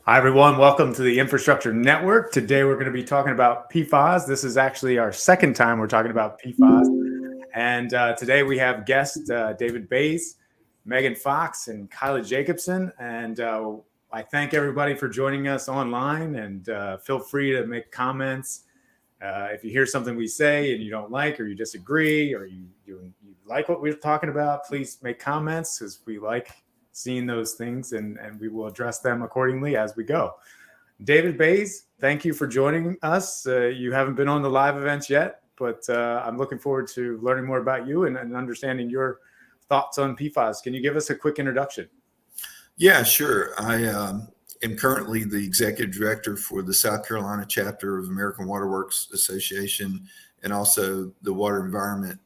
Hi, everyone. Welcome to the Infrastructure Network. Today, we're going to be talking about PFAS. This is actually our second time we're talking about PFAS. And today we have guests David Bays, Megan Fox, and Kyla Jacobson. And I thank everybody for joining us online. And feel free to make comments. If you hear something we say and you don't like, or you disagree, or you like what we're talking about, please make comments, because we like seeing those things, and we will address them accordingly as we go. David Bays, thank you for joining us. You haven't been on the live events yet, but I'm looking forward to learning more about you and understanding your thoughts on PFAS. Can you give us a quick introduction? Yeah, sure. I am currently the executive director for the South Carolina chapter of American Water Works Association, and also the Water Environment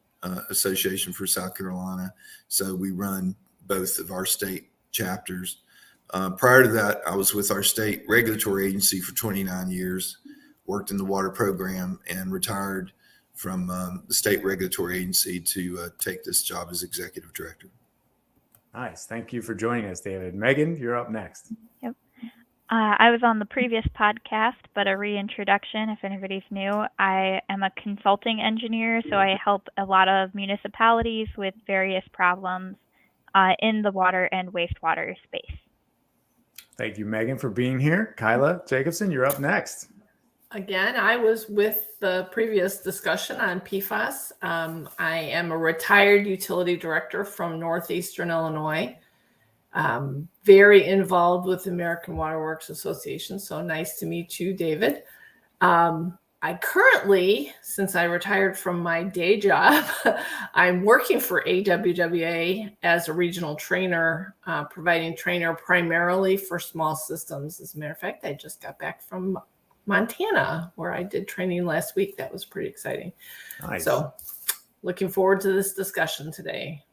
Association for South Carolina. So we run both of our state chapters. Prior to that, I was with our state regulatory agency for 29 years, worked in the water program, and retired from the state regulatory agency to take this job as executive director. Nice. Thank you for joining us, David. Megan, you're up next. Yep. I was on the previous podcast, but a reintroduction if anybody's new. I am a consulting engineer, so I help a lot of municipalities with various problems in the water and wastewater space. Thank you, Megan, for being here. Kyla Jacobson, you're up next. Again, I was with the previous discussion on PFAS. I am a retired utility director from Northeastern Illinois. Very involved with the American Water Works Association. So nice to meet you, David. I currently, since I retired from my day job, I'm working for AWWA as a regional trainer, providing trainer primarily for small systems. As a matter of fact, I just got back from Montana, where I did training last week. That was pretty exciting. Nice. So looking forward to this discussion today.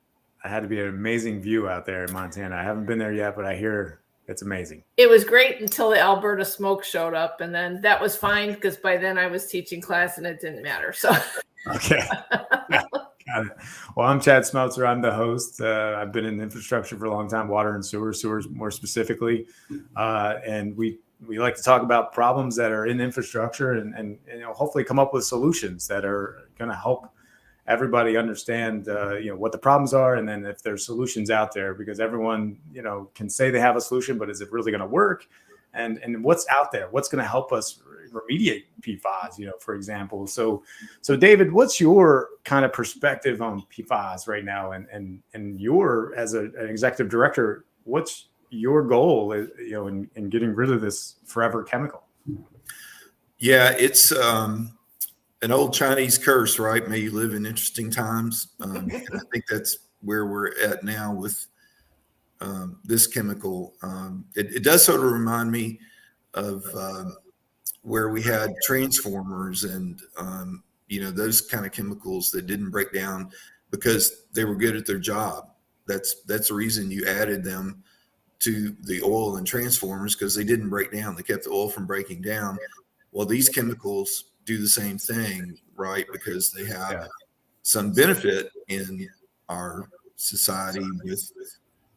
It had to be an amazing view out there in Montana. I haven't been there yet, but I hear it's amazing. It was great until the Alberta smoke showed up, and then that was fine because by then I was teaching class and it didn't matter. So okay. Got it. Well, I'm Chad Smeltzer. I'm the host. I've been in infrastructure for a long time, water and sewers more specifically. And we like to talk about problems that are in infrastructure and hopefully come up with solutions that are going to help everybody understand what the problems are, and then if there's solutions out there, because everyone can say they have a solution, but is it really going to work? And what's out there? What's going to help us remediate PFAS? For example. So David, what's your kind of perspective on PFAS right now? And your, as an executive director, what's your goal? In getting rid of this forever chemical? Yeah, it's an old Chinese curse, right? May you live in interesting times. And I think that's where we're at now with this chemical. It does sort of remind me of where we had transformers and, those kind of chemicals that didn't break down because they were good at their job. That's the reason you added them to the oil and transformers, because they didn't break down. They kept the oil from breaking down. Well, these chemicals do the same thing, right? Because they have some benefit in our society with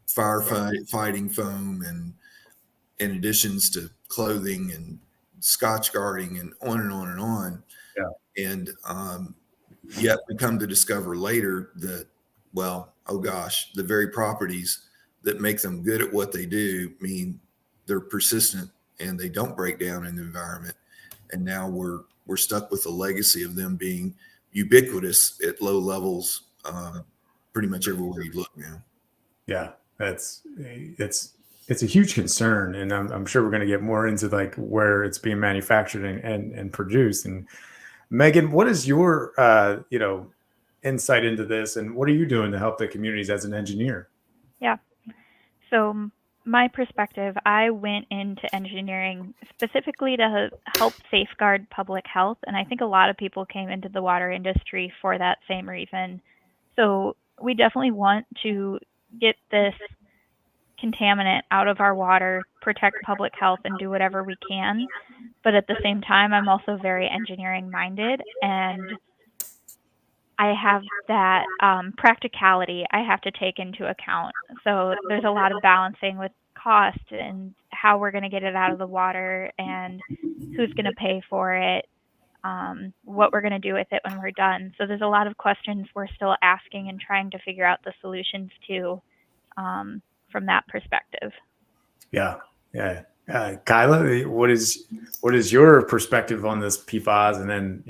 firefighting foam and in additions to clothing and Scotch guarding and on and on and on. Yeah. And yet we come to discover later that, well, oh gosh, the very properties that make them good at what they do mean they're persistent and they don't break down in the environment. And now we're stuck with the legacy of them being ubiquitous at low levels, pretty much everywhere you look now. Yeah, it's a huge concern, and I'm sure we're going to get more into like where it's being manufactured and produced. And Megan, what is your insight into this, and what are you doing to help the communities as an engineer? Yeah. So my perspective, I went into engineering specifically to help safeguard public health. And I think a lot of people came into the water industry for that same reason. So we definitely want to get this contaminant out of our water, protect public health, and do whatever we can. But at the same time, I'm also very engineering minded, and I have that practicality I have to take into account. So there's a lot of balancing with cost and how we're going to get it out of the water and who's going to pay for it, what we're going to do with it when we're done. So there's a lot of questions we're still asking and trying to figure out the solutions to from that perspective. Yeah. Kyla, what is your perspective on this PFAS? And then,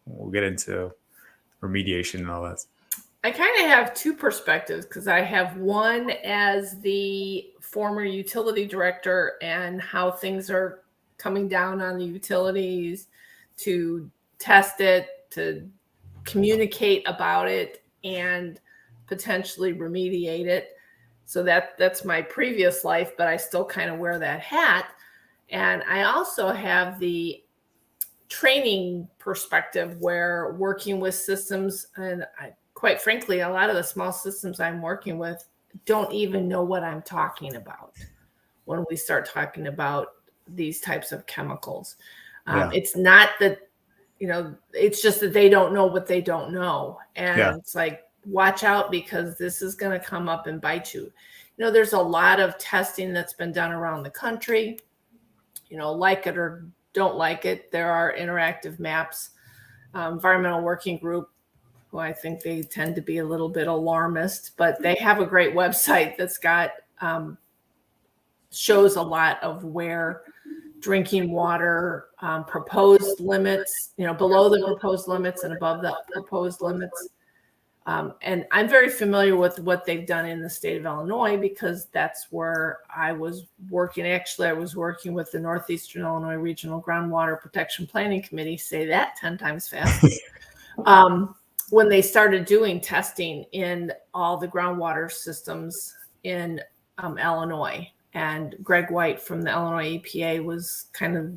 we'll get into remediation and all that. I kind of have two perspectives, because I have one as the former utility director and how things are coming down on the utilities to test it, to communicate about it, and potentially remediate it. So that's my previous life, but I still kind of wear that hat. And I also have the training perspective, where working with systems, and quite frankly, a lot of the small systems I'm working with don't even know what I'm talking about when we start talking about these types of chemicals. It's not that, it's just that they don't know what they don't know. And it's like, watch out, because this is going to come up and bite you. There's a lot of testing that's been done around the country, like it or don't like it. There are interactive maps, environmental working group, who I think they tend to be a little bit alarmist, but they have a great website that's got shows a lot of where drinking water proposed limits, below the proposed limits and above the proposed limits. And I'm very familiar with what they've done in the state of Illinois, because that's where I was working. Actually, I was working with the Northeastern Illinois Regional Groundwater Protection Planning Committee, say that 10 times fast, when they started doing testing in all the groundwater systems in Illinois. And Greg White from the Illinois EPA was kind of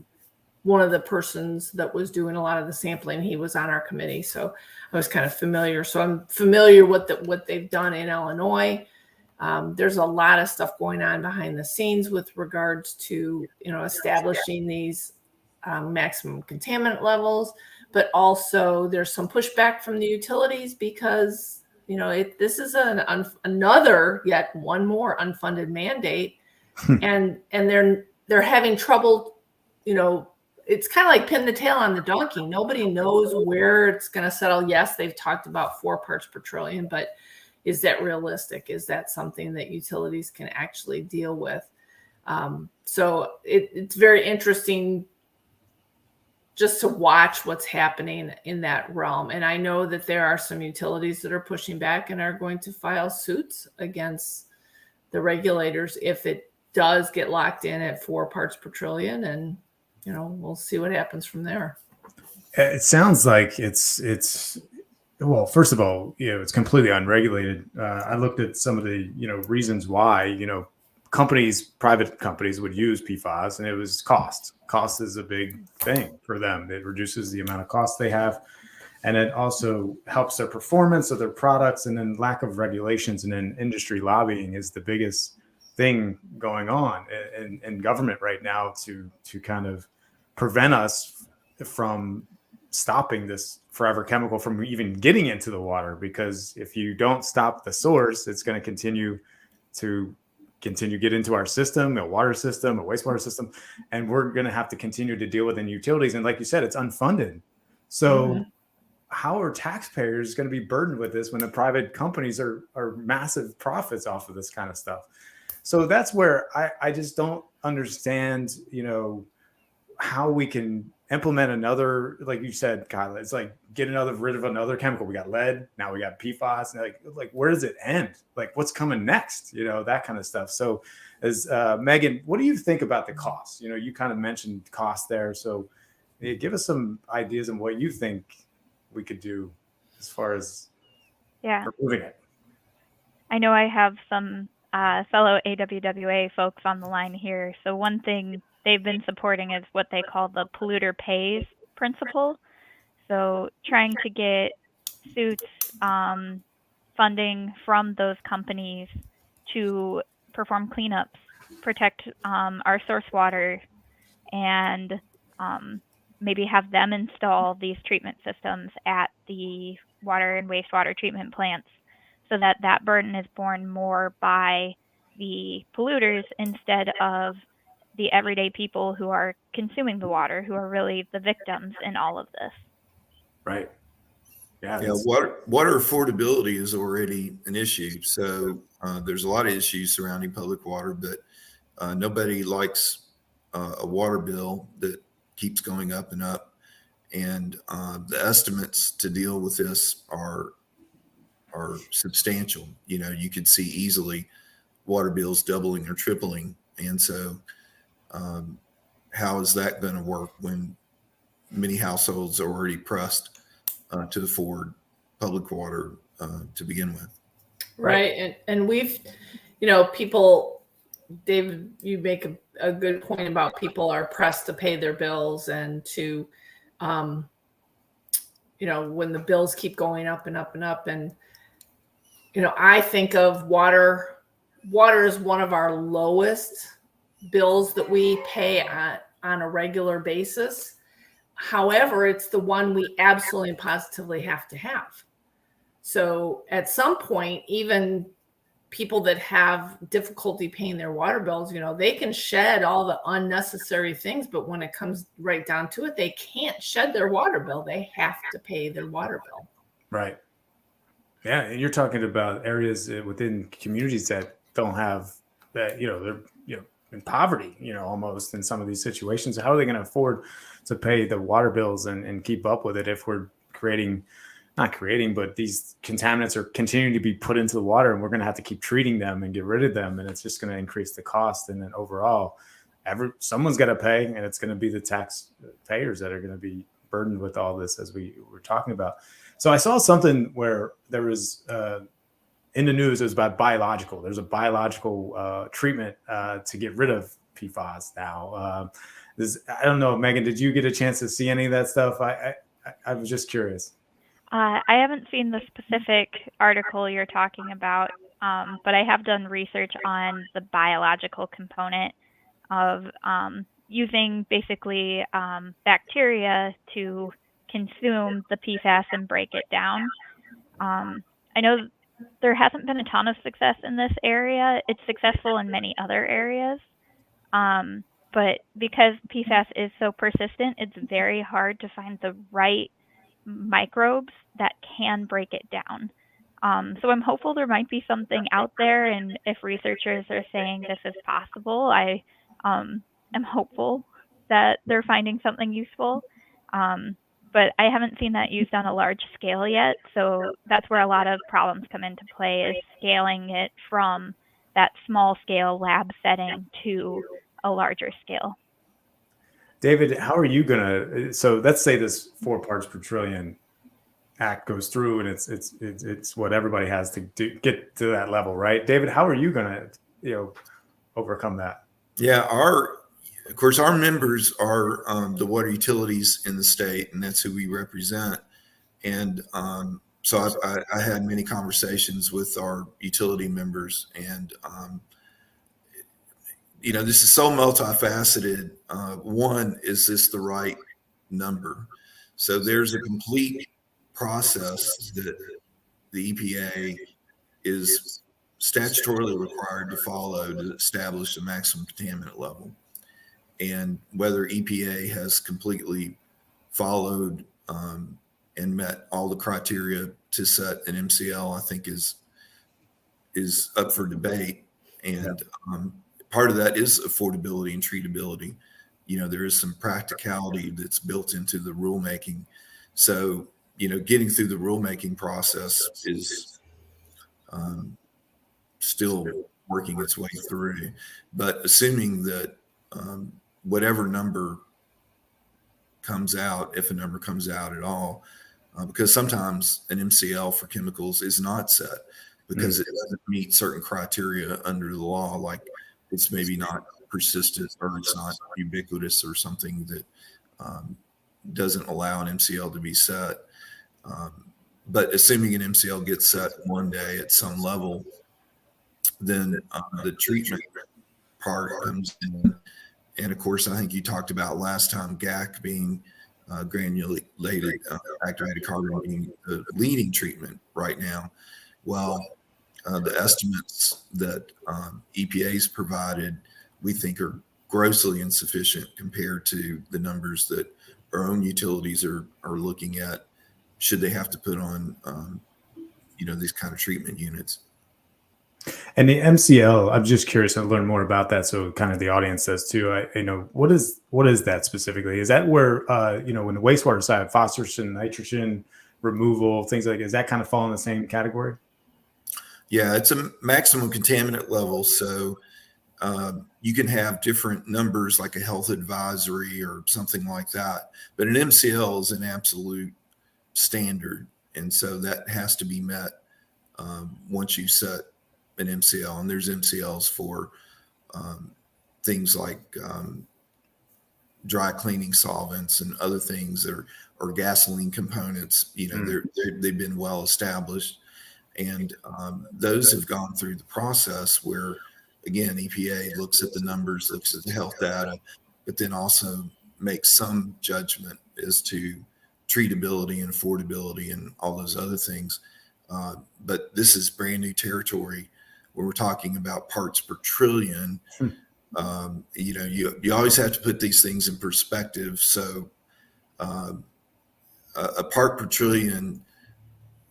one of the persons that was doing a lot of the sampling. He was on our committee, so I was kind of familiar. So I'm familiar with what they've done in Illinois. There's a lot of stuff going on behind the scenes with regards to, establishing these maximum contaminant levels, but also there's some pushback from the utilities, because, this is another, yet one more unfunded mandate. and they're having trouble, it's kind of like pin the tail on the donkey. Nobody knows where it's going to settle. Yes, they've talked about 4 parts per trillion, but is that realistic? Is that something that utilities can actually deal with? So it's very interesting just to watch what's happening in that realm. And I know that there are some utilities that are pushing back and are going to file suits against the regulators if it does get locked in at 4 parts per trillion. And we'll see what happens from there. It sounds like it's well, first of all, it's completely unregulated. I looked at some of the, reasons why, private companies would use PFAS, and it was cost. Cost is a big thing for them. It reduces the amount of cost they have, and it also helps their performance of their products. And then lack of regulations and then industry lobbying is the biggest thing going on in government right now to kind of prevent us from stopping this forever chemical from even getting into the water. Because if you don't stop the source, it's going to continue get into our system, a water system, a wastewater system, and we're going to have to continue to deal with in utilities. And like you said, it's unfunded. So how are taxpayers going to be burdened with this when the private companies are massive profits off of this kind of stuff? So that's where I just don't understand, how we can implement another, like you said, Kyla, it's like rid of another chemical. We got lead, now we got PFAS, and like where does it end? Like what's coming next? That kind of stuff. So as Megan, what do you think about the cost? You kind of mentioned cost there. So give us some ideas on what you think we could do as far as removing it. I know I have some fellow AWWA folks on the line here. So one thing they've been supporting is what they call the polluter pays principle. So trying to get suits, funding from those companies to perform cleanups, protect our source water, and maybe have them install these treatment systems at the water and wastewater treatment plants, so that burden is borne more by the polluters instead of the everyday people who are consuming the water, who are really the victims in all of this. Right. Yeah. Yeah, water affordability is already an issue. So there's a lot of issues surrounding public water, but nobody likes a water bill that keeps going up and up. And the estimates to deal with this are substantial. You know, you could see easily water bills doubling or tripling. And so how is that going to work when many households are already pressed to afford public water to begin with? Right. And we've, you know, people, David, you make a good point about people are pressed to pay their bills and to, you know, when the bills keep going up and up and up. And, you know, I think of water is one of our lowest bills that we pay on a regular basis. However, it's the one we absolutely and positively have to have. So at some point, even people that have difficulty paying their water bills, you know, they can shed all the unnecessary things, but when it comes right down to it, they can't shed their water bill. They have to pay their water bill. Right. Yeah. And you're talking about areas within communities that don't have that, you know, they're, you know, in poverty, you know, almost in some of these situations. How are they going to afford to pay the water bills and keep up with it if we're not creating, but these contaminants are continuing to be put into the water, and we're going to have to keep treating them and get rid of them. And it's just going to increase the cost. And then overall, someone's got to pay, and it's going to be the taxpayers that are going to be burdened with all this, as we were talking about. So I saw something where there was in the news, it was about biological. There's a biological treatment to get rid of PFAS now. I don't know, Megan, did you get a chance to see any of that stuff? I was just curious. I haven't seen the specific article you're talking about, but I have done research on the biological component of using basically bacteria to consume the PFAS and break it down. I know there hasn't been a ton of success in this area. It's successful in many other areas. But because PFAS is so persistent, it's very hard to find the right microbes that can break it down. So I'm hopeful there might be something out there, and if researchers are saying this is possible, I am hopeful that they're finding something useful. But I haven't seen that used on a large scale yet, so that's where a lot of problems come into play, is scaling it from that small scale lab setting to a larger scale. David, how are you gonna? So let's say this 4 parts per trillion act goes through, and it's what everybody has to do, get to that level, right? David, how are you gonna, you know, overcome that? Yeah, of course, our members are the water utilities in the state, and that's who we represent. And so I had many conversations with our utility members, and you know, this is so multifaceted. One, is this the right number? So there's a complete process that the EPA is statutorily required to follow to establish the maximum contaminant level. And whether EPA has completely followed and met all the criteria to set an MCL, I think is up for debate. And part of that is affordability and treatability. You know, there is some practicality that's built into the rulemaking. So, you know, getting through the rulemaking process is still working its way through. But assuming that whatever number comes out, if a number comes out at all, because sometimes an MCL for chemicals is not set because it doesn't meet certain criteria under the law, like it's maybe not persistent or it's not ubiquitous or something that doesn't allow an MCL to be set. But assuming an MCL gets set one day at some level, then the treatment part comes in. And of course, I think you talked about last time GAC being granulated activated carbon being the leading treatment right now. Well, the estimates that EPA's provided, we think are grossly insufficient compared to the numbers that our own utilities are looking at should they have to put on, these kind of treatment units. And the MCL, I'm just curious to learn more about that. So kind of the audience does too. What is that specifically? Is that where, when the wastewater side, phosphorus and nitrogen removal, things like, is that kind of fall in the same category? Yeah, it's a maximum contaminant level. So you can have different numbers like a health advisory or something like that. But an MCL is an absolute standard. And so that has to be met once you set an MCL. And there's MCLs for things like dry cleaning solvents and other things that or gasoline components. They've been well established. And those have gone through the process where, again, EPA looks at the numbers, looks at the health data, but then also makes some judgment as to treatability and affordability and all those other things. But this is brand new territory where we're talking about parts per trillion. You always have to put these things in perspective. So a part per trillion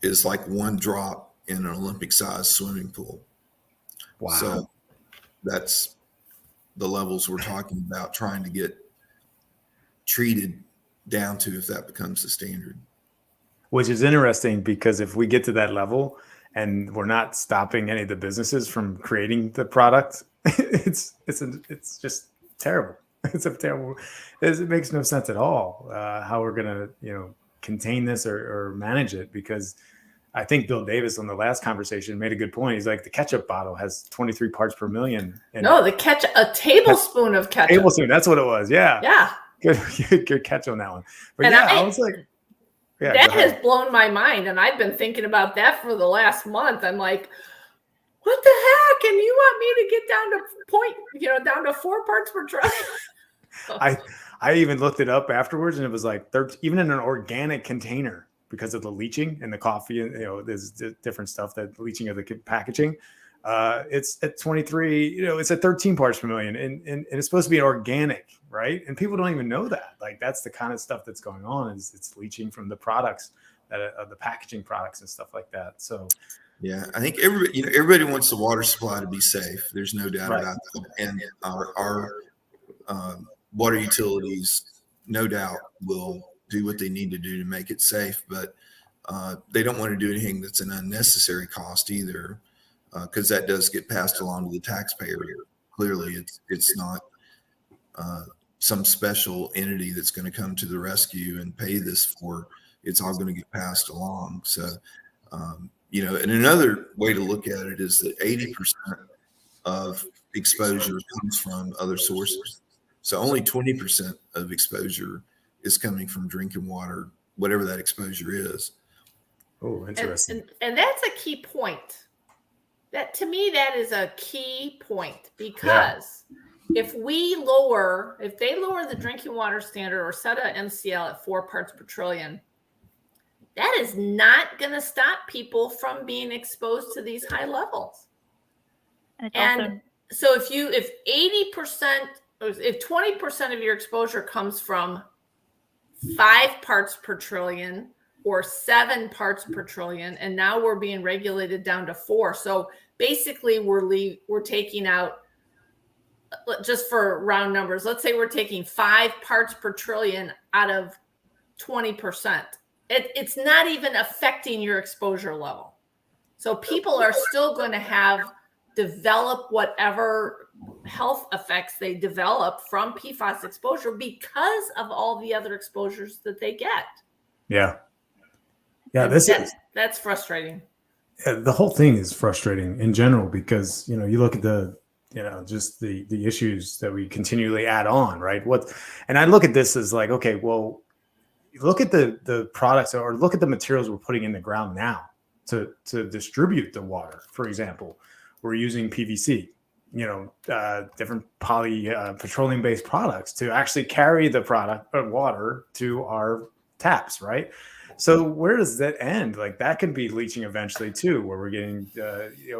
is like one drop in an Olympic-sized swimming pool. Wow. So that's the levels we're talking about trying to get treated down to if that becomes the standard. Which is interesting because if we get to that level and we're not stopping any of the businesses from creating the product, it's just terrible. It makes no sense at all how we're going to, contain this or manage it, because I think Bill Davis on the last conversation made a good point. He's like, the ketchup bottle has 23 parts per million. No, a tablespoon of ketchup. Tablespoon, that's what it was. Yeah. Yeah. Good catch on that one. But and I was like, that has blown my mind. And I've been thinking about that for the last month. I'm like, what the heck? And you want me to get down to 4 parts per trillion? I even looked it up afterwards, and it was like even in an organic container, because of the leaching and the coffee, and there's different stuff, that leaching of the packaging. It's at 23. It's at 13 parts per million, and it's supposed to be organic, right? And people don't even know that. Like, that's the kind of stuff that's going on. Is it's leaching from the products, the packaging products and stuff like that. So. Yeah, I think everybody wants the water supply to be safe. There's no doubt about that. And our water utilities, no doubt, will do what they need to do to make it safe. But they don't want to do anything that's an unnecessary cost either, because that does get passed along to the taxpayer. Clearly, it's not some special entity that's going to come to the rescue and pay this for. It's all going to get passed along. So. And another way to look at it is that 80% of exposure comes from other sources. So only 20% of exposure is coming from drinking water, whatever that exposure is. Oh, interesting. And that's a key point. That, to me, that is a key point, because if they lower the drinking water standard or set an MCL at 4 parts per trillion, that is not going to stop people from being exposed to these high levels. And so if 20% of your exposure comes from 5 parts per trillion or 7 parts per trillion, and now we're being regulated down to 4. So basically we're taking out, just for round numbers, let's say we're taking 5 parts per trillion out of 20%. It's not even affecting your exposure level. So people are still going to develop whatever health effects they develop from PFAS exposure because of all the other exposures that they get. Yeah. That's frustrating. The whole thing is frustrating in general, because, you look at just the issues that we continually add on, right? And I look at this as like, okay, well, look at the products, or look at the materials we're putting in the ground now to distribute the water. For example, we're using PVC, different petroleum-based products to actually carry the product of water to our taps, right? So where does that end? Like, that could be leaching eventually too, where we're getting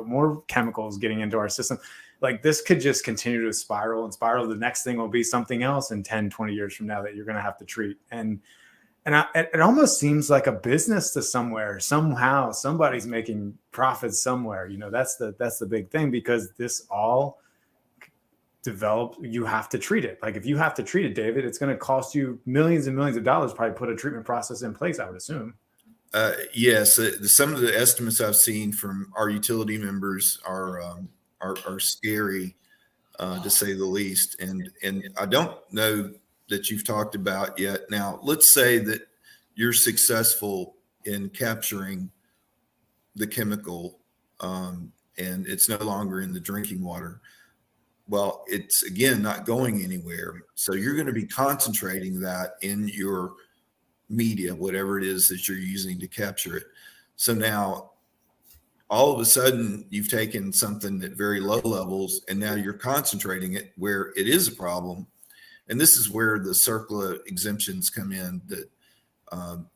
more chemicals getting into our system. like this could just continue to spiral and spiral. The next thing will be something else in 10, 20 years from now that you're going to have to treat. And it almost seems like a business to somewhere. Somehow somebody's making profits somewhere. You know, that's the big thing, because this all develop, you have to treat it. Like if you have to treat it, David, it's going to cost you millions and millions of dollars probably put a treatment process in place, I would assume. Yes, some of the estimates I've seen from our utility members are scary, to say the least. And I don't know that you've talked about yet. Now, let's say that you're successful in capturing the chemical, and it's no longer in the drinking water. Well, it's again not going anywhere. So you're going to be concentrating that in your media, whatever it is that you're using to capture it. So now all of a sudden you've taken something at very low levels and now you're concentrating it where it is a problem. And this is where the CERCLA exemptions come in, that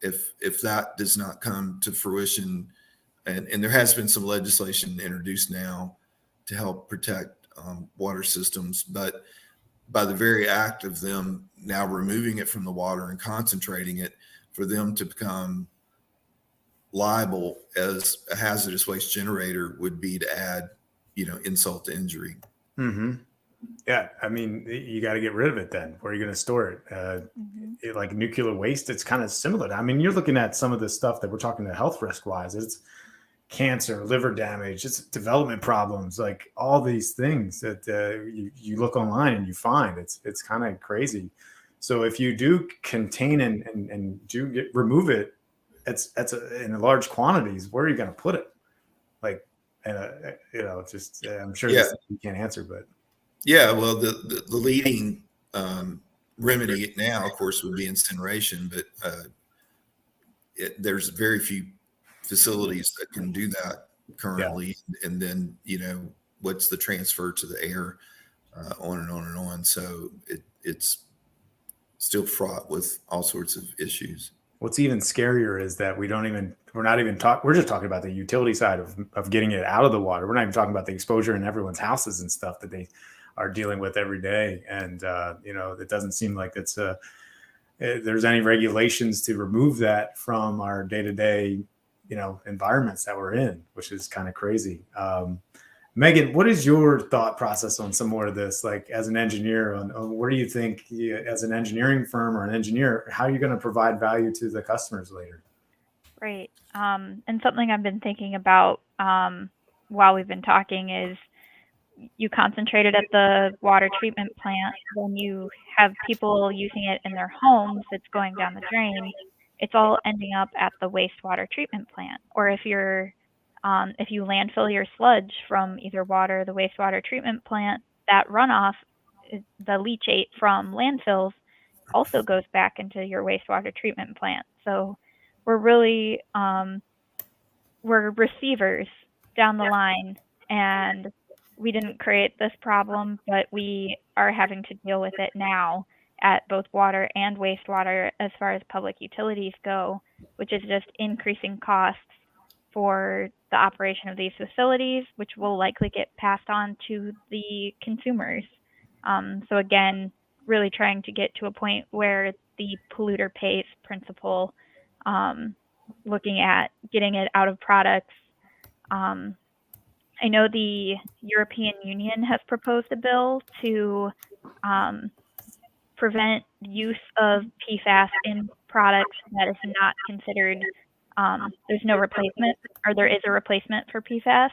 if that does not come to fruition, and there has been some legislation introduced now to help protect water systems, but by the very act of them now removing it from the water and concentrating it, for them to become liable as a hazardous waste generator would be to add, insult to injury. Mm-hmm. Yeah, I mean, you got to get rid of it then. Where are you going to store it? Like nuclear waste, it's kind of similar. I mean, you're looking at some of the stuff that we're talking about health risk wise. It's cancer, liver damage, it's development problems, like all these things that you look online and you find. It's kind of crazy. So if you do contain and do remove it, in large quantities, where are you going to put it? Like, just I'm sure you can't answer, but. Yeah, well, the leading remedy now, of course, would be incineration, but there's very few facilities that can do that currently. Yeah. And then, what's the transfer to the air, on and on and on. So it's still fraught with all sorts of issues. What's even scarier is that we're just talking about the utility side of getting it out of the water. We're not even talking about the exposure in everyone's houses and stuff that they are dealing with every day. And, it doesn't seem like there's any regulations to remove that from our day-to-day, environments that we're in, which is kind of crazy. Megan, what is your thought process on some more of this? Like as an engineer, on what do you think as an engineering firm or an engineer, how are you going to provide value to the customers later? Right. And something I've been thinking about while we've been talking is you concentrate it at the water treatment plant. When you have people using it in their homes, it's going down the drain. It's all ending up at the wastewater treatment plant. Or if you landfill your sludge from either water or the wastewater treatment plant, that runoff, the leachate from landfills, also goes back into your wastewater treatment plant. So we're really we're receivers down the line, and we didn't create this problem, but we are having to deal with it now at both water and wastewater as far as public utilities go, which is just increasing costs for the operation of these facilities, which will likely get passed on to the consumers. So again, really trying to get to a point where the polluter pays principle, looking at getting it out of products. I know the European Union has proposed a bill to prevent use of PFAS in products that is not considered, there's no replacement, or there is a replacement for PFAS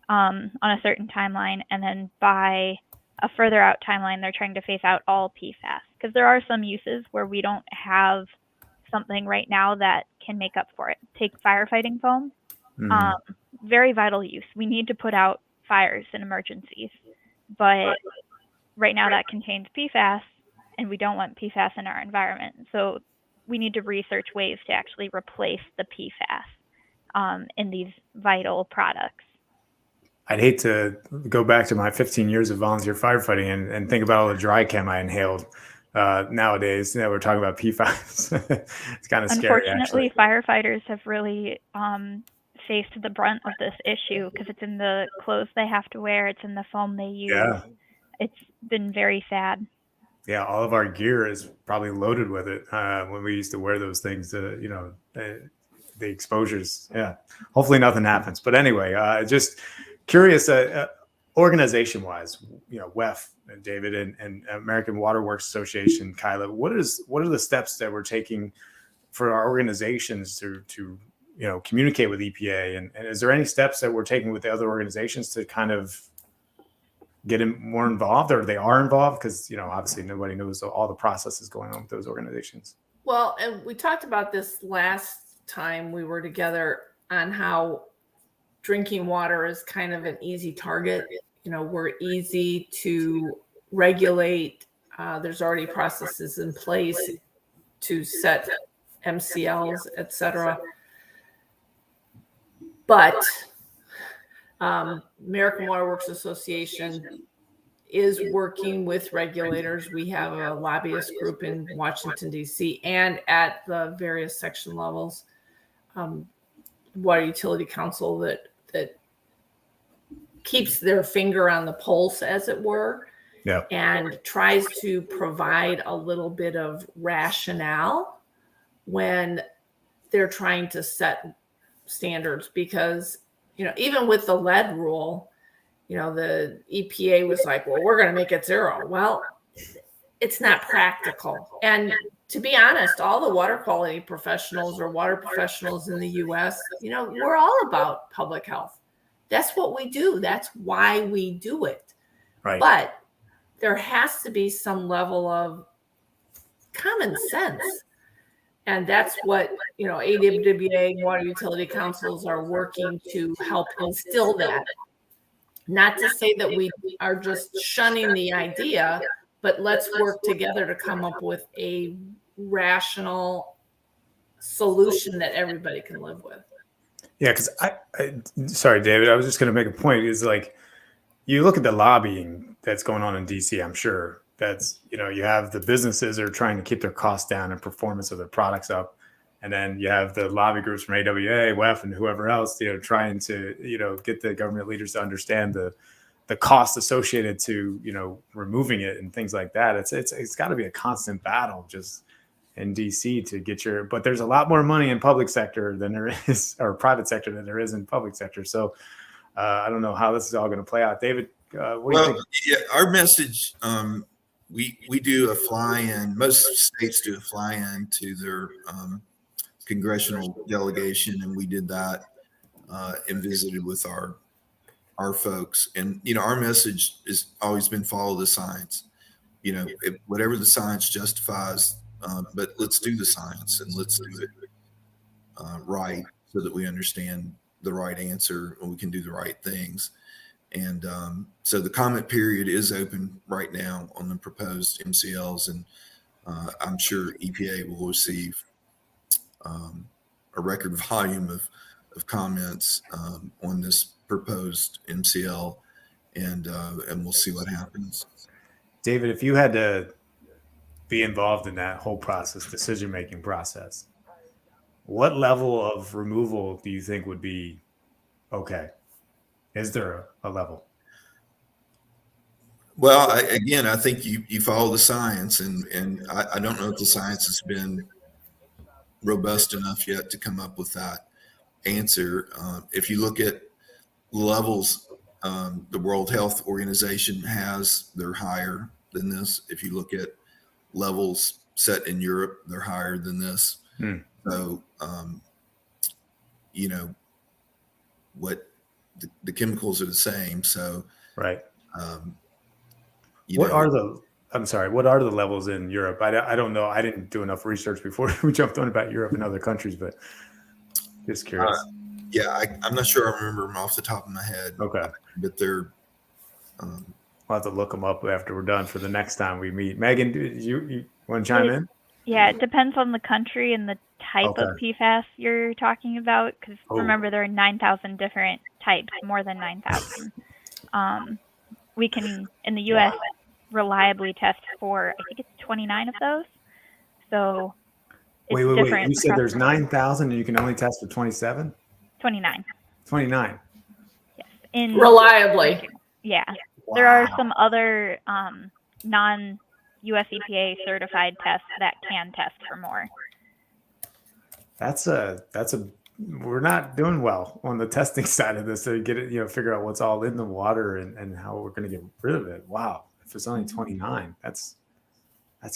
on a certain timeline. And then by a further out timeline, they're trying to phase out all PFAS, because there are some uses where we don't have something right now that can make up for it. Take firefighting foam. Very vital use. We need to put out fires in emergencies, but right now that contains PFAS, and we don't want PFAS in our environment. So we need to research ways to actually replace the PFAS in these vital products. I'd hate to go back to my 15 years of volunteer firefighting and think about all the dry chem I inhaled. Nowadays, we're talking about PFAS. It's kind of scary. Unfortunately, firefighters have really face the brunt of this issue because it's in the clothes they have to wear, it's in the foam they use. Yeah. It's been very sad. Yeah, all of our gear is probably loaded with it when we used to wear those things. The exposures. Yeah, hopefully nothing happens. But anyway, just curious, organization-wise, WEF and David and American Water Works Association, Kyla, what are the steps that we're taking for our organizations to communicate with EPA, and is there any steps that we're taking with the other organizations to kind of get more involved, or they are involved? Because obviously nobody knows all the processes going on with those organizations. Well, and we talked about this last time we were together on how drinking water is kind of an easy target. We're easy to regulate. There's already processes in place to set MCLs, et cetera. But American Water Works Association is working with regulators. We have a lobbyist group in Washington, D.C., and at the various section levels, Water Utility Council that keeps their finger on the pulse, as it were, and tries to provide a little bit of rationale when they're trying to set standards. Because, even with the lead rule, the EPA was like, well, we're going to make it 0. Well, it's not practical. And to be honest, all the water quality professionals or water professionals in the U.S., we're all about public health. That's what we do. That's why we do it. Right. But there has to be some level of common sense. And that's what, AWWA and water utility councils are working to help instill that. Not to say that we are just shunning the idea, but let's work together to come up with a rational solution that everybody can live with. Yeah, because sorry, David, I was just going to make a point. Is like, you look at the lobbying that's going on in DC, I'm sure that's, you have the businesses that are trying to keep their costs down and performance of their products up. And then you have the lobby groups from AWA, WEF, and whoever else, trying to, get the government leaders to understand the cost associated to, removing it and things like that. It's got to be a constant battle just in DC to get but there's a lot more money in public sector than there is, or private sector than there is in public sector. So I don't know how this is all going to play out. David, what do you think? Yeah, our message, we do a fly-in. Most states do a fly-in to their congressional delegation, and we did that and visited with our folks. And our message has always been follow the science. Whatever the science justifies, but let's do the science and let's do it right, so that we understand the right answer and we can do the right things. And so the comment period is open right now on the proposed MCLs, and I'm sure EPA will receive a record volume of comments on this proposed MCL, and we'll see what happens. David, if you had to be involved in that whole process, decision-making process, what level of removal do you think would be okay? Is there a level? Well, I think you follow the science, and I don't know if the science has been robust enough yet to come up with that answer. If you look at levels, the World Health Organization they're higher than this. If you look at levels set in Europe, they're higher than this. So, what the chemicals are the same. So, right. What are the levels in Europe? I don't know. I didn't do enough research before we jumped on about Europe and other countries, but just curious. I'm not sure I remember them off the top of my head. Okay. But they're, I'll have to look them up after we're done for the next time we meet. Megan, do you want to chime in? Yeah, it depends on the country and the type of PFAS you're talking about. Because remember, there are 9,000 different types, more than 9,000. We can, in the U.S., reliably test for, I think it's 29 of those. So it's wait. different. You said there's 9,000 and you can only test for 27? 29. 29. Yes. In Reliably. Yeah. Wow. There are some other non-US EPA certified tests that can test for more. We're not doing well on the testing side of this to get it, figure out what's all in the water and how we're going to get rid of it. Wow. If it's only 29, that's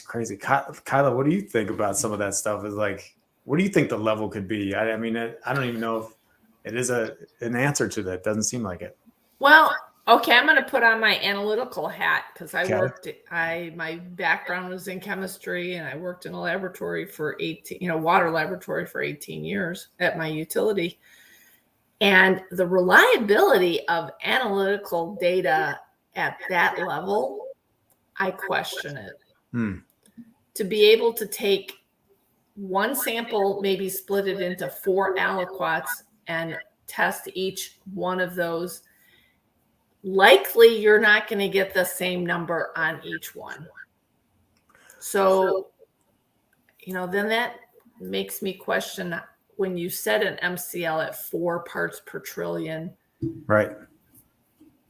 crazy. Kyla, what do you think about some of that stuff? Is like, what do you think the level could be? I mean, I don't even know if it is an answer to that. Doesn't seem like it. Well, okay, I'm going to put on my analytical hat because Okay. my background was in chemistry and I worked in a laboratory for water laboratory for 18 years at my utility. And the reliability of analytical data at that level, I question it. To be able to take one sample, maybe split it into 4 aliquots and test each one of those, likely you're not going to get the same number on each one. So, then that makes me question, when you set an MCL at 4 parts per trillion, right?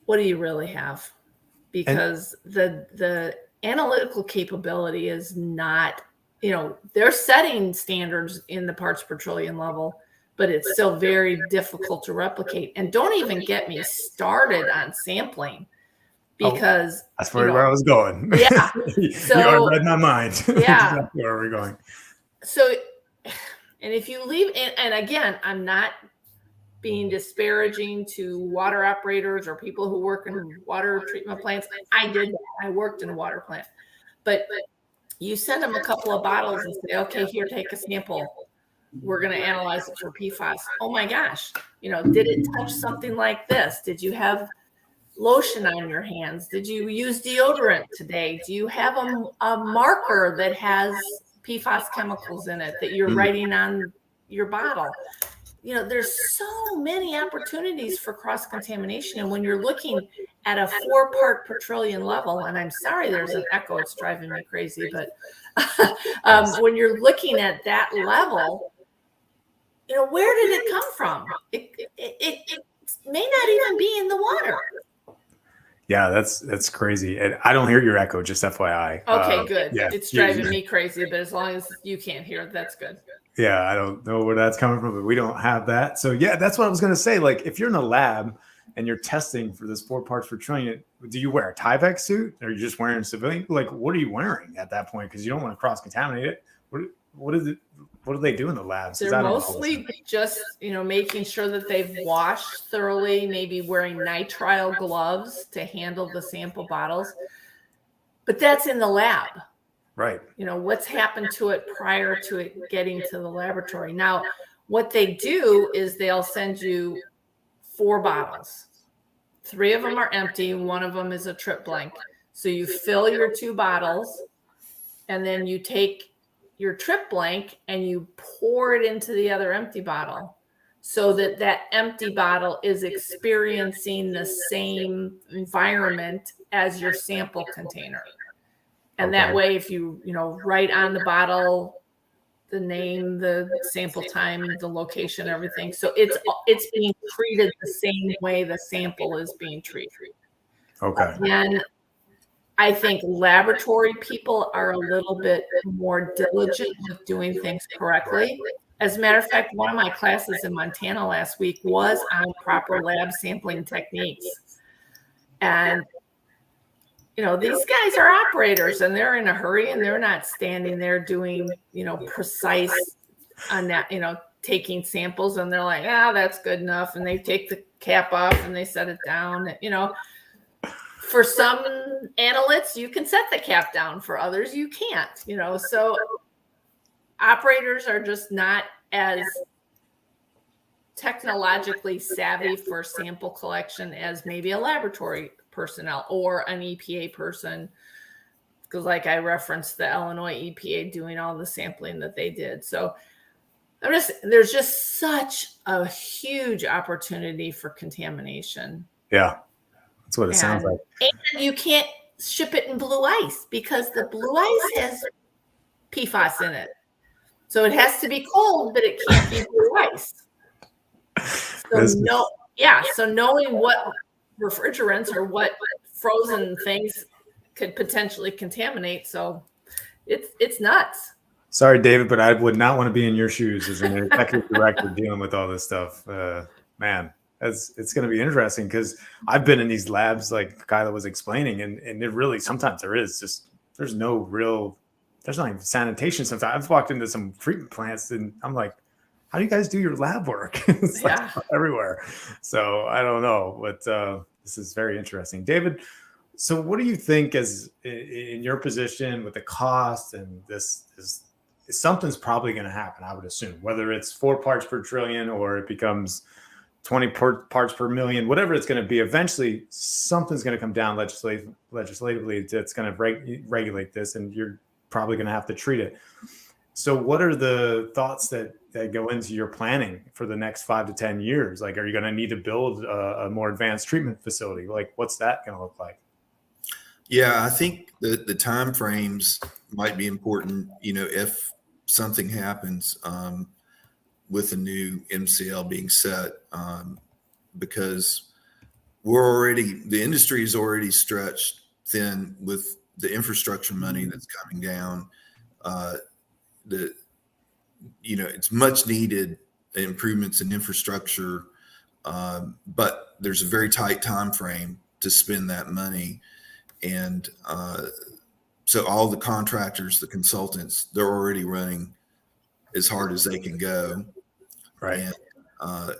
What do you really have? Because the analytical capability is not, they're setting standards in the parts per trillion level, but it's still very difficult to replicate. And don't even get me started on sampling, because that's where I was going. Yeah. You already read my mind. Yeah. Exactly where we're going. So, and if you leave, and again, I'm not being disparaging to water operators or people who work in water treatment plants. I did that. I worked in a water plant. But you send them a couple of bottles and say, okay, here, take a sample. We're going to analyze it for PFAS. Oh my gosh. Did it touch something like this? Did you have lotion on your hands? Did you use deodorant today? Do you have a marker that has PFAS chemicals in it that you're writing on your bottle? There's so many opportunities for cross-contamination. And when you're looking at a 4 part per trillion level, and I'm sorry, there's an echo, it's driving me crazy, but when you're looking at that level, where did it come from? It may not even be in the water. Yeah, that's crazy. And I don't hear your echo, just FYI. Okay, good. Yeah, it's driving me crazy, but as long as you can't hear it, that's good. Yeah, I don't know where that's coming from, but we don't have that. So yeah, that's what I was going to say. Like, if you're in a lab and you're testing for this 4 parts per trillion, do you wear a Tyvek suit, or are you just wearing civilian? Like, what are you wearing at that point? Because you don't want to cross contaminate it. What is it? What do they do in the labs? They're mostly just, making sure that they've washed thoroughly, maybe wearing nitrile gloves to handle the sample bottles. But that's in the lab. Right. What's happened to it prior to it getting to the laboratory. Now, what they do is they'll send you 4 bottles. 3 of them are empty. 1 of them is a trip blank. So you fill your 2 bottles, and then you take your trip blank and you pour it into the other empty bottle, so that empty bottle is experiencing the same environment as your sample container. And that way, if you write on the bottle the name, the sample time, the location, everything, so it's being treated the same way the sample is being treated. Okay. And I think laboratory people are a little bit more diligent with doing things correctly. As a matter of fact, one of my classes in Montana last week was on proper lab sampling techniques. And these guys are operators, and they're in a hurry, and they're not standing there doing, precise on that, taking samples, and they're like, that's good enough. And they take the cap off and they set it down. For some analysts, you can set the cap down. For others, you can't, so operators are just not as technologically savvy for sample collection as maybe a laboratory personnel or an EPA person, because like I referenced the Illinois EPA doing all the sampling that they did. So there's just such a huge opportunity for contamination. Yeah, that's what it sounds like. And you can't ship it in blue ice, because the blue ice has PFAS in it. So it has to be cold, but it can't be blue ice. So knowing what refrigerants or what frozen things could potentially contaminate. So it's nuts. Sorry, David, but I would not want to be in your shoes as an executive director dealing with all this stuff. Man, it's going to be interesting because I've been in these labs like Kyla was explaining, and it really sometimes there's not even sanitation. Sometimes I've walked into some treatment plants and I'm like, how do you guys do your lab work? It's like everywhere. So I don't know, but this is very interesting, David. So what do you think as in your position with the cost and this something's probably going to happen, I would assume, whether it's 4 parts per trillion or it becomes 20 parts per million, whatever it's going to be. Eventually, something's going to come down legislatively that's going to regulate this, and you're probably going to have to treat it. So what are the thoughts that go into your planning for the next 5 to 10 years? Like, are you going to need to build a more advanced treatment facility? Like, what's that going to look like? Yeah, I think the time frames might be important, if something happens with a new MCL being set, because the industry is already stretched thin with the infrastructure money that's coming down. It's much needed improvements in infrastructure, but there's a very tight time frame to spend that money. And so all the contractors, the consultants, they're already running as hard as they can go. Right. And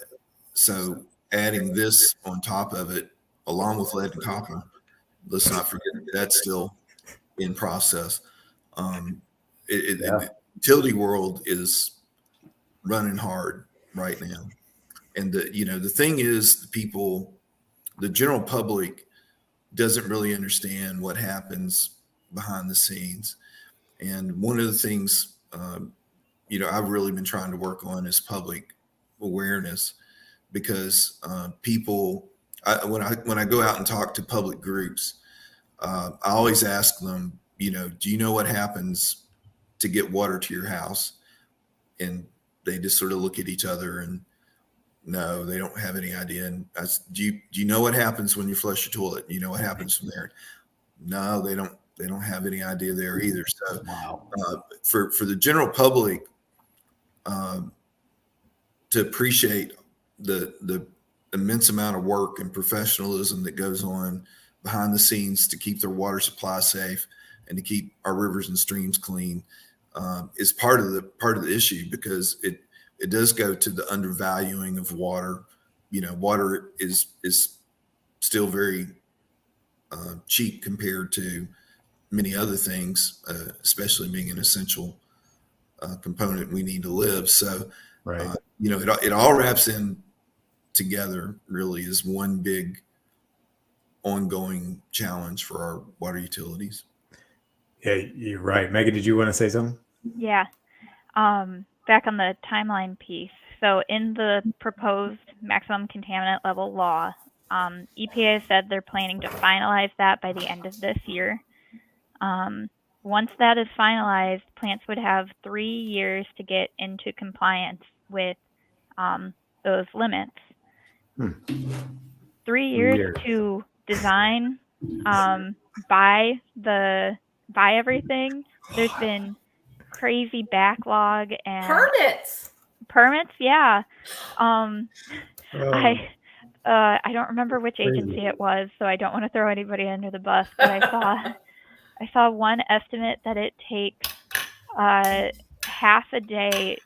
so adding this on top of it, along with lead and copper, let's not forget that's still in process. The utility world is running hard right now. And the thing is, the general public doesn't really understand what happens behind the scenes. And one of the things, I've really been trying to work on is public awareness, because when I go out and talk to public groups, I always ask them, do you know what happens to get water to your house? And they just sort of look at each other and no, they don't have any idea. And do you know what happens when you flush your toilet? You know what happens from there? No, they don't have any idea there either. So wow. For the general public to appreciate the immense amount of work and professionalism that goes on behind the scenes to keep their water supply safe and to keep our rivers and streams clean is part of the issue, because it does go to the undervaluing of water. Water is still very cheap compared to many other things, especially being an essential component we need to live. So, right. It all wraps in together really as one big ongoing challenge for our water utilities. Yeah, you're right. Megan, did you want to say something? Yeah. Back on the timeline piece. So in the proposed maximum contaminant level law, EPA said they're planning to finalize that by the end of this year. Once that is finalized, plants would have 3 years to get into compliance with those limits. 3 years to design, buy everything. There's been crazy backlog and permits. Yeah. I don't remember which agency it was, so I don't want to throw anybody under the bus, but I saw one estimate that it takes half a day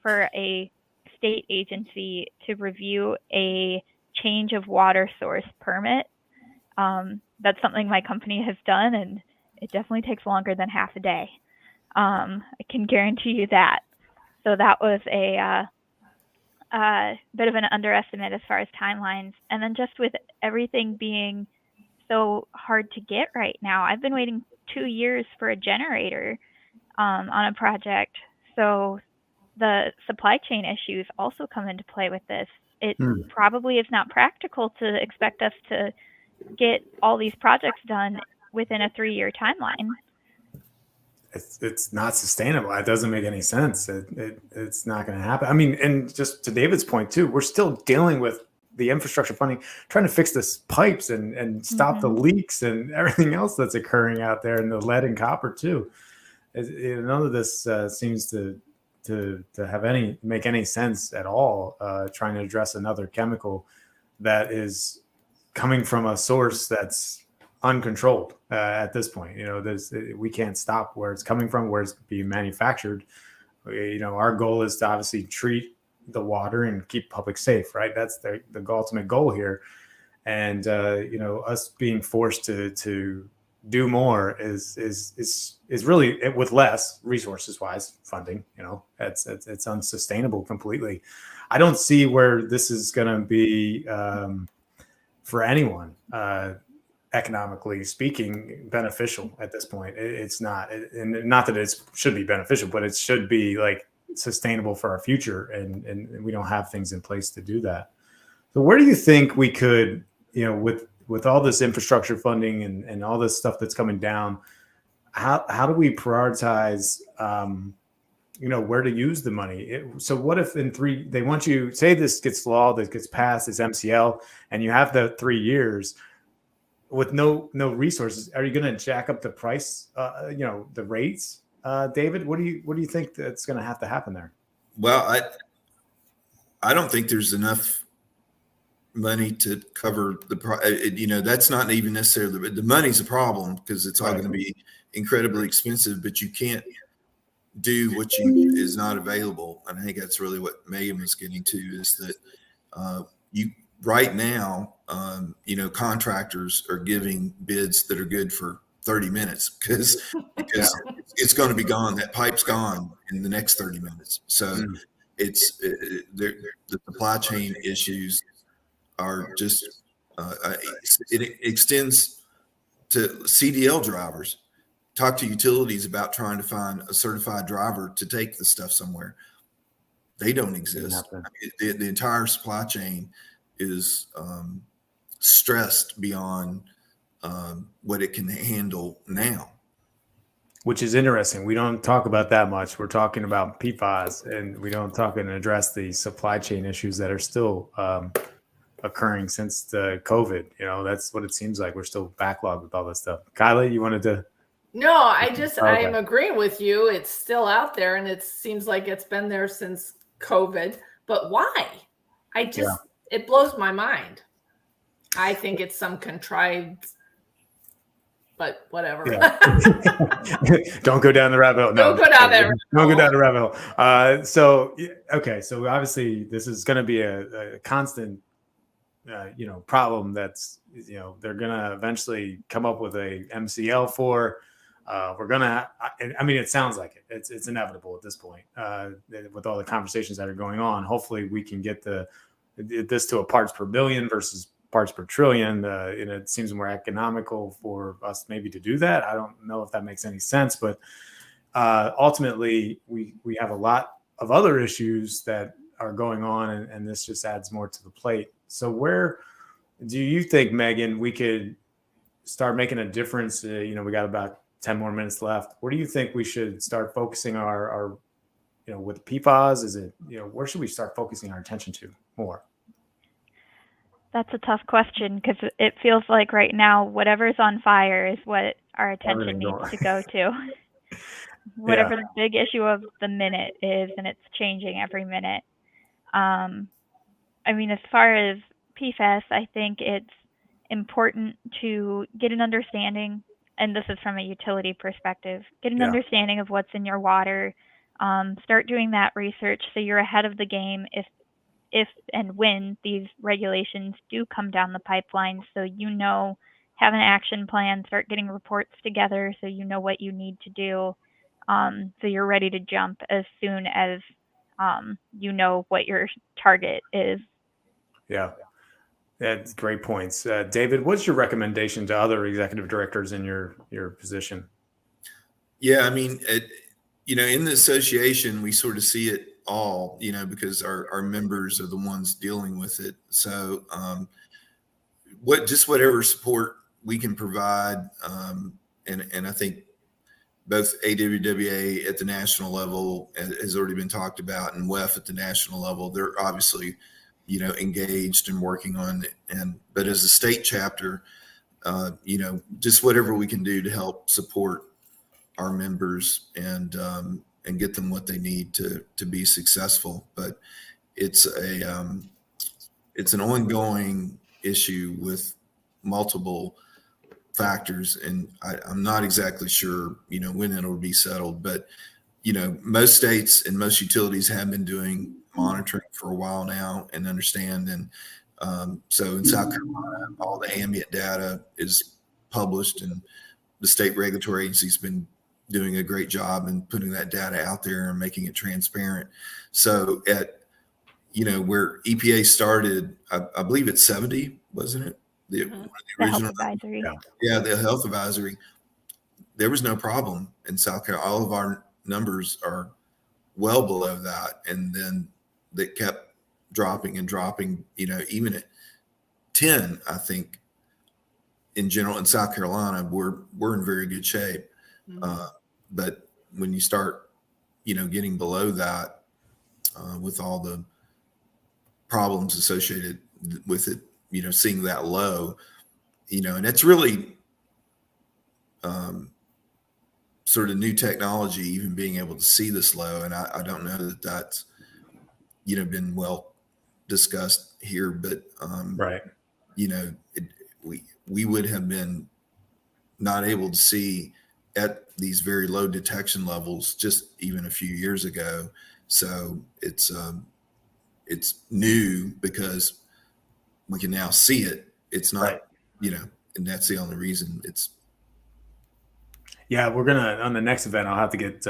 for a state agency to review a change of water source permit. That's something my company has done, and it definitely takes longer than half a day. I can guarantee you that. So that was a bit of an underestimate as far as timelines. And then just with everything being so hard to get right now, I've been waiting 2 years for a generator on a project. So the supply chain issues also come into play with this. It probably is not practical to expect us to get all these projects done within a 3-year timeline. it's not sustainable. It doesn't make any sense. It's not going to happen. I mean, and just to David's point too, we're still dealing with the infrastructure funding, trying to fix this pipes and stop the leaks and everything else that's occurring out there, and the lead and copper too. None of this seems to have make any sense at all. Trying to address another chemical that is coming from a source that's uncontrolled at this point. We can't stop where it's coming from, where it's being manufactured. Our goal is to obviously treat the water and keep public safe, right? That's the ultimate goal here. And us being forced to do more is really, with less resources wise funding, it's unsustainable completely. I don't see where this is going to be for anyone, economically speaking, beneficial at this point. It's not, and not that it should be beneficial, but it should be like sustainable for our future, and we don't have things in place to do that. So where do you think we could, with all this infrastructure funding and all this stuff that's coming down, how do we prioritize where to use the money? So what if they want you, say this gets law that gets passed, this MCL, and you have the 3 years with no resources, are you going to jack up the price, the rates? David, what do you think that's going to have to happen there? Well, I don't think there's enough money to cover that's not even necessarily the money's a problem, because it's all going to be incredibly expensive, but you can't do what is not available. And I think that's really what Megan was getting to, is that you right now, contractors are giving bids that are good for 30 minutes because it's going to be gone. That pipe's gone in the next 30 minutes. So the supply chain issues are just, it extends to CDL drivers. Talk to utilities about trying to find a certified driver to take the stuff somewhere. They don't exist. The entire supply chain is stressed beyond what it can handle now. Which is interesting. We don't talk about that much. We're talking about PFAS, and we don't talk and address the supply chain issues that are still occurring since the COVID. That's what it seems like. We're still backlogged with all this stuff. Kylie, you wanted to? No, I'm agreeing with you. It's still out there, and it seems like it's been there since COVID. But why? It blows my mind. I think it's some contrived, but whatever. Yeah. Don't go down the rabbit hole. No, don't go down there. Don't go down the rabbit hole. So obviously this is going to be a constant, problem that's, they're going to eventually come up with a MCL for. We're going to, it sounds like it. It's inevitable at this point, with all the conversations that are going on. Hopefully we can get this to a parts per billion versus parts per trillion. And it seems more economical for us maybe to do that. I don't know if that makes any sense, but ultimately we have a lot of other issues that are going on, and this just adds more to the plate. So where do you think, Megan, we could start making a difference? We got about 10 more minutes left. Where do you think we should start focusing our with PFAS? Is it, where should we start focusing our attention to more? That's a tough question, because it feels like right now, whatever's on fire is what our attention needs to go to. Whatever the big issue of the minute is, and it's changing every minute. As far as PFAS, I think it's important to get an understanding, and this is from a utility perspective, get an understanding of what's in your water. Start doing that research so you're ahead of the game if and when these regulations do come down the pipeline, so have an action plan, start getting reports together so you know what you need to do, so you're ready to jump as soon as what your target is. Yeah, that's great points. David, what's your recommendation to other executive directors in your position? Yeah, in the association, we sort of see it all, because our members are the ones dealing with it. So whatever support we can provide, and I think both AWWA at the national level has already been talked about, and WEF at the national level. They're obviously, engaged and working on it. But as a state chapter, just whatever we can do to help support our members and get them what they need to be successful. But it's an ongoing issue with multiple factors, and I'm not exactly sure, when it'll be settled. But most states and most utilities have been doing monitoring for a while now and understand. And so in South Carolina, all the ambient data is published, and the state regulatory agency's been doing a great job in putting that data out there and making it transparent. So at where EPA started, I believe it's 70, wasn't it? The original health advisory. Yeah, the health advisory. There was no problem in South Carolina. All of our numbers are well below that, and then they kept dropping and dropping. Even at 10, I think in general in South Carolina, we're in very good shape. But when you start, getting below that, with all the problems associated with it, seeing that low, and it's really sort of new technology, even being able to see this low. And I don't know that that's, been well discussed here, but, right. We would have been not able to see at these very low detection levels just even a few years ago. So it's new because we can now see it. It's not, right. And that's the only reason it's. Yeah, we're on the next event, I'll have to get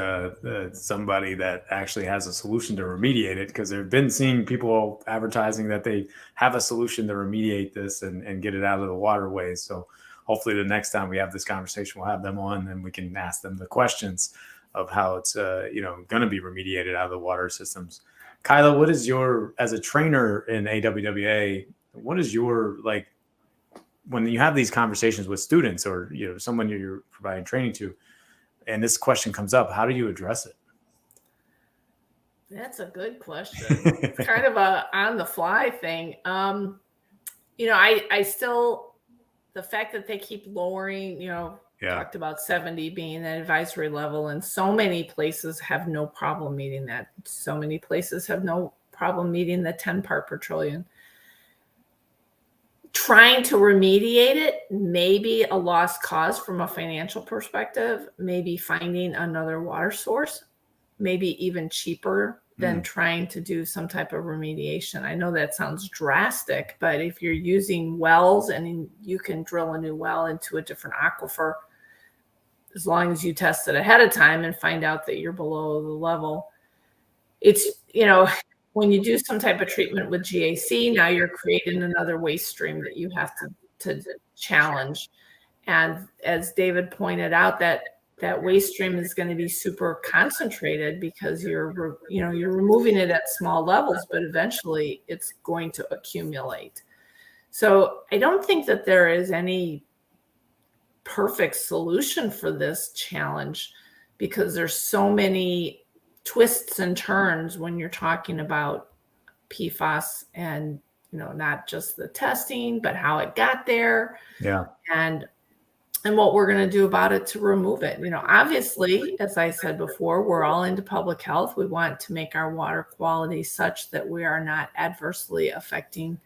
somebody that actually has a solution to remediate it, because they've been seeing people advertising that they have a solution to remediate this and get it out of the waterways. So hopefully the next time we have this conversation, we'll have them on and we can ask them the questions of how it's, going to be remediated out of the water systems. Kyla, what is as a trainer in AWWA, what is your, when you have these conversations with students or, someone you're providing training to, and this question comes up, how do you address it? That's a good question. It's kind of a on the fly thing. I still, the fact that they keep lowering, talked about 70 being an advisory level, and so many places have no problem meeting that. So many places have no problem meeting the 10 part per trillion. Trying to remediate it may be a lost cause from a financial perspective, maybe finding another water source, maybe even cheaper than trying to do some type of remediation. I know that sounds drastic, but if you're using wells and you can drill a new well into a different aquifer, as long as you test it ahead of time and find out that you're below the level, it's, when you do some type of treatment with GAC, now you're creating another waste stream that you have to challenge. And as David pointed out, that waste stream is going to be super concentrated because you're removing it at small levels, but eventually it's going to accumulate. So I don't think that there is any perfect solution for this challenge, because there's so many twists and turns when you're talking about PFAS, and not just the testing, but how it got there, and what we're going to do about it to remove it. Obviously, as I said before, we're all into public health. We want to make our water quality such that we are not adversely affecting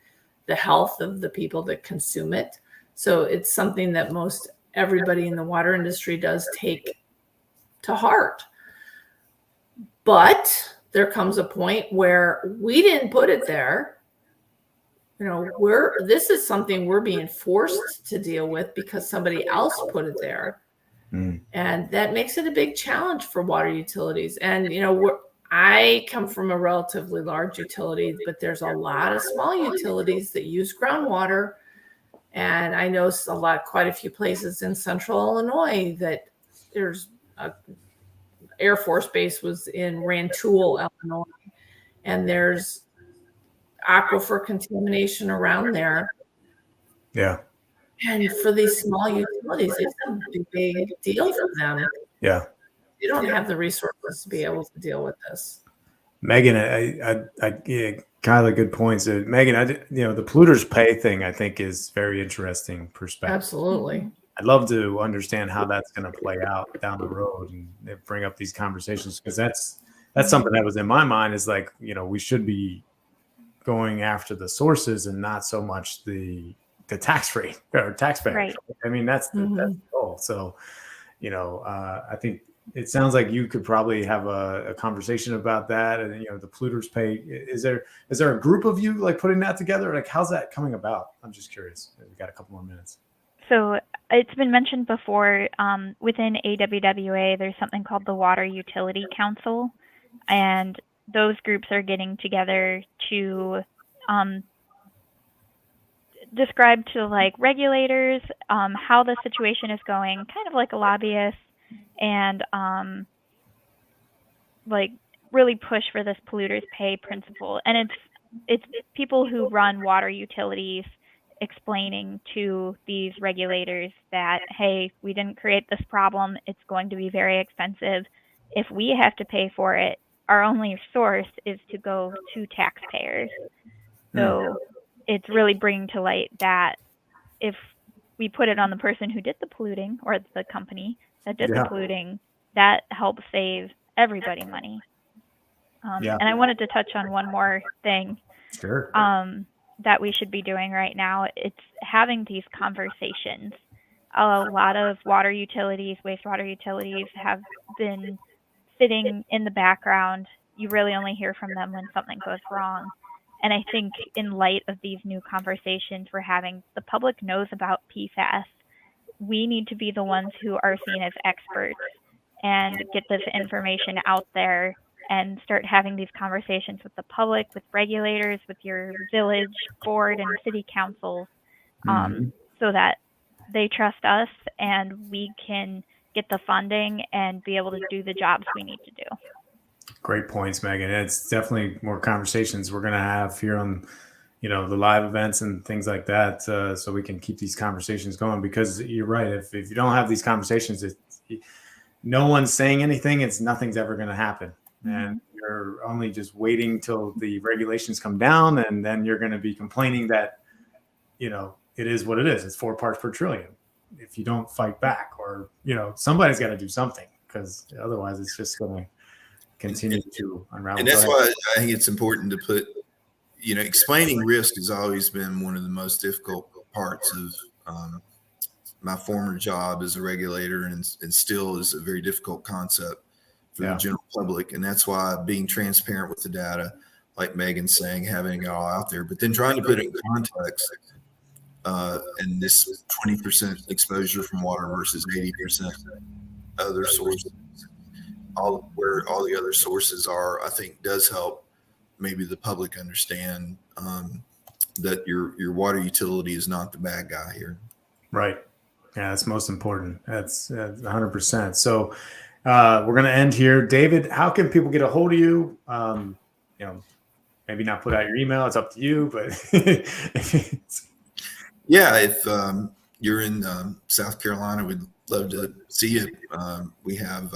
the health of the people that consume it. So it's something that most everybody in the water industry does take to heart. But there comes a point where we didn't put it there. This is something we're being forced to deal with because somebody else put it there. And that makes it a big challenge for water utilities. And, I come from a relatively large utility, but there's a lot of small utilities that use groundwater. And I know quite a few places in central Illinois that there's a Air Force Base was in Rantoul, Illinois, and there's aquifer contamination around there. Yeah. And for these small utilities, it's a big deal for them. Yeah. They don't have the resources to be able to deal with this. Megan, yeah, kind of good points. Megan, the polluters pay thing, I think, is very interesting perspective. Absolutely. I'd love to understand how that's going to play out down the road and bring up these conversations, because that's something that was in my mind, is like, we should be going after the sources and not so much the tax rate or taxpayers. Right. I mean, that's the goal. So, I think it sounds like you could probably have a conversation about that. And, the polluters pay. Is there a group of you like putting that together? Like, how's that coming about? I'm just curious. We've got a couple more minutes. So it's been mentioned before, within AWWA, there's something called the Water Utility Council, and those groups are getting together to describe to like regulators how the situation is going, kind of like a lobbyist, and like really push for this polluters pay principle. And it's people who run water utilities explaining to these regulators that, hey, we didn't create this problem. It's going to be very expensive. If we have to pay for it, our only source is to go to taxpayers. So it's really bringing to light that if we put it on the person who did the polluting, or the company that did the polluting, that helps save everybody money. And I wanted to touch on one more thing. Sure. That we should be doing right now. It's having these conversations. A lot of water utilities, wastewater utilities have been sitting in the background. You really only hear from them when something goes wrong. And I think in light of these new conversations we're having, the public knows about PFAS. We need to be the ones who are seen as experts and get this information out there and start having these conversations with the public, with regulators, with your village board and city councils, so that they trust us and we can get the funding and be able to do the jobs we need to do. Great points, Megan. It's definitely more conversations we're going to have here on, the live events and things like that, so we can keep these conversations going, because you're right. If you don't have these conversations, no one's saying anything. Nothing's ever going to happen. And you're only just waiting till the regulations come down, and then you're going to be complaining that, it is what it is. It's 4 parts per trillion. If you don't fight back, or, somebody's got to do something, because otherwise it's just going to continue to unravel. And that's why I think it's important to put, explaining risk has always been one of the most difficult parts of my former job as a regulator, and still is a very difficult concept for the general public. And that's why being transparent with the data, like Megan's saying, having it all out there, but then trying to put it in context, and this 20% exposure from water versus 80% other sources, where all the other sources are, I think does help maybe the public understand that your water utility is not the bad guy here. Right. Yeah, that's most important. That's 100%. So we're going to end here. David, how can people get a hold of you? Maybe not put out your email. It's up to you, but yeah, if you're in South Carolina, we'd love to see you. We have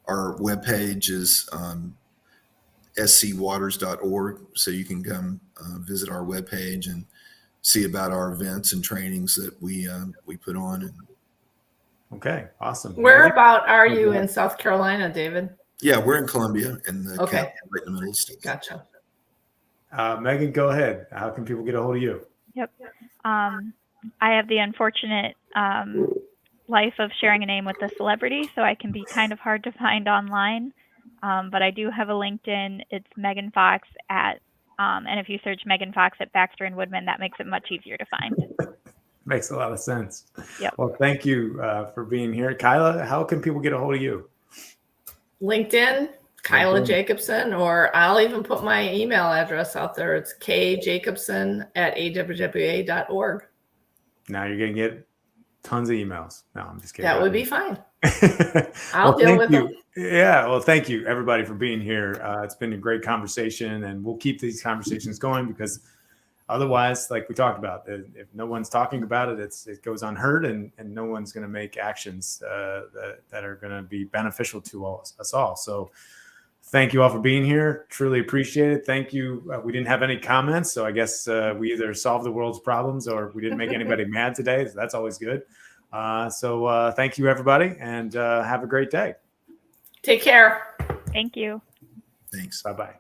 our webpage is scwaters.org, so you can come visit our webpage and see about our events and trainings that we put on. Okay, awesome. Where about are you in South Carolina, David? Yeah, we're in Columbia, in the okay, county, right in the middle of the state. Gotcha. Megan, go ahead. How can people get a hold of you? Yep. I have the unfortunate life of sharing a name with a celebrity, so I can be kind of hard to find online. But I do have a LinkedIn. It's Megan Fox and if you search Megan Fox at Baxter and Woodman, that makes it much easier to find. Makes a lot of sense. Yep. Well, thank you for being here. Kyla, how can people get a hold of you? LinkedIn, Kyla Jacobson, or I'll even put my email address out there. It's kjacobson@awwa.org. Now you're going to get tons of emails. No, I'm just kidding. That would be fine. I'll deal with them. Yeah. Well, thank you everybody for being here. It's been a great conversation, and we'll keep these conversations going, because otherwise, like we talked about, if no one's talking about it, it goes unheard, and no one's going to make actions that are going to be beneficial to us all. So thank you all for being here. Truly appreciate it. Thank you. We didn't have any comments, so I guess we either solved the world's problems or we didn't make anybody mad today. So that's always good. So thank you, everybody, and have a great day. Take care. Thank you. Thanks. Bye-bye.